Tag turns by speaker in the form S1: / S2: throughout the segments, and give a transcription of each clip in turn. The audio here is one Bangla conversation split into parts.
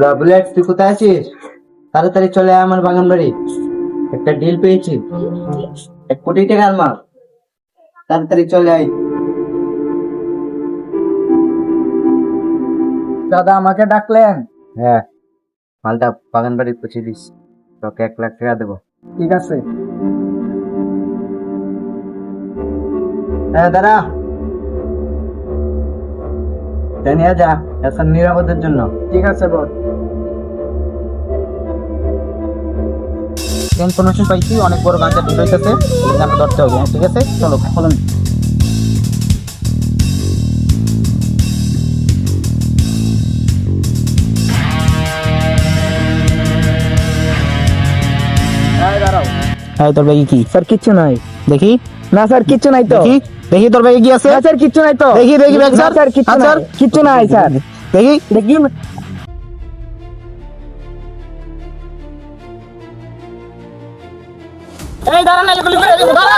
S1: হ্যালো বুলেট, তুই কোথায় আছিস? তাড়াতাড়ি চলে আয় আমার বাগান বাড়ি। একটা ডিল পেয়েছি, 1 কোটি টাকার মাল। তাড়াতাড়ি চলে আয়।
S2: দাদা আমাকে ডাকলেন?
S1: হ্যাঁ, মালটা বাগান বাড়ি পৌঁছে দিস, তোকে 1 লাখ টাকা দেবো।
S2: ঠিক আছে।
S1: হ্যাঁ দাঁড়া, নিয়ে যা এখন নিরাপদের জন্য।
S2: ঠিক আছে বল।
S3: ইনফরমেশন পাইছি অনেক বড় গাঁজা বের হইতেছে, আমরা ধরতে হবে। ঠিক আছে, চলো চলুন।
S2: দাঁড়াও।
S3: হ্যাঁ, তোর ব্যাগে কি?
S2: স্যার কিচ্ছু নাই।
S3: দেখি
S2: না স্যার কিচ্ছু নাই তো।
S3: দেখি দেখি তোর ব্যাগে কি আছে?
S2: না স্যার কিচ্ছু নাই তো।
S3: দেখি দেখি ব্যাগ
S2: না
S3: স্যার।
S2: স্যার কিচ্ছু
S3: স্যার
S2: নাই, কিচ্ছু নাই স্যার।
S3: দেখি
S2: দেখি
S3: এই দাঁড়া না, এগুলি করে দেবো, দাঁড়া।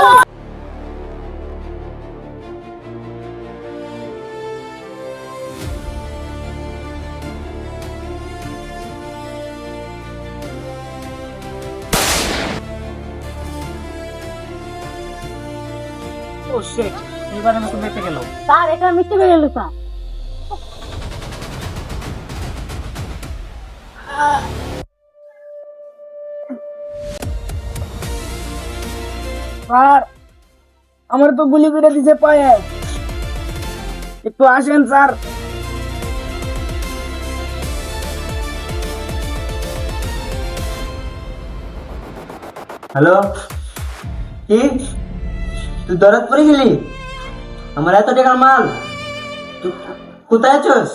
S3: ও শিট, এবারে মতো বেঁচে গেল।
S4: স্যার এটা মিথ্যে বেরিয়ে গেল স্যার।
S2: স্যার আমার তো গুলি করে দিছে পায়ে, একটু আসেন স্যার।
S1: হ্যালো, কি তুই দরদ পড়ে গেলি? আমার এত টাকার মাল, তুই কোথায় আছিস?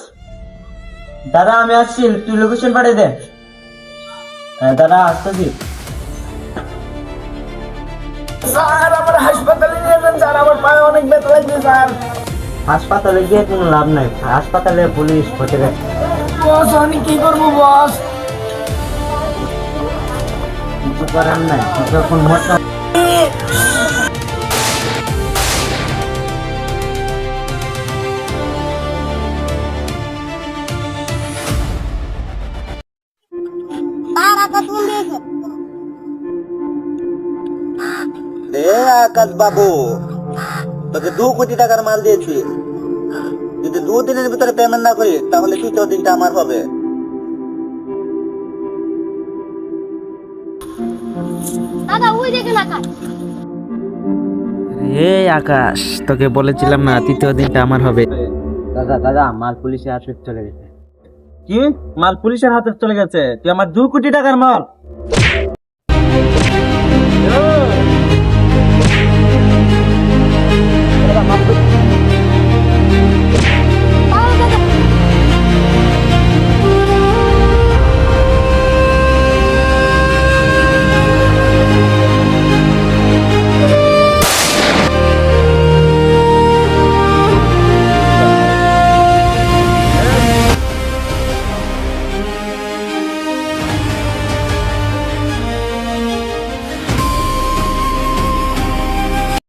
S1: দাদা আমি আসছি, তুই লোকেশন পাঠিয়ে দে। হ্যাঁ দাদা আসতেছি।
S2: স্যার আমার হাসপাতালে নিয়ে যান স্যার, আমার পায়ে অনেক ব্যথা লাগছে স্যার।
S1: হাসপাতালে গিয়ে কোনো লাভ নাই, হাসপাতালে পুলিশ পৌঁছে গেছে।
S2: বস আমি কি করবো বস?
S1: কিছু করার নাই, যখন মোটা
S5: আকাশ বাবু, তোকে 2 কোটি টাকার মাল দিয়েছি। যদি 2 দিনের ভিতরে পেমেন্ট না করি তাহলে 3য় দিনটা আমার হবে।
S4: দাদা ওই দেখেন আকাশ।
S3: এই আকাশ, তোকে বলেছিলাম না 3য় দিনটা আমার হবে।
S1: দাদা দাদা মাল পুলিশের হাতে চলে গেছে।
S3: কি? মাল পুলিশের হাতে চলে গেছে? তুই আমার 2 কোটি টাকার মাল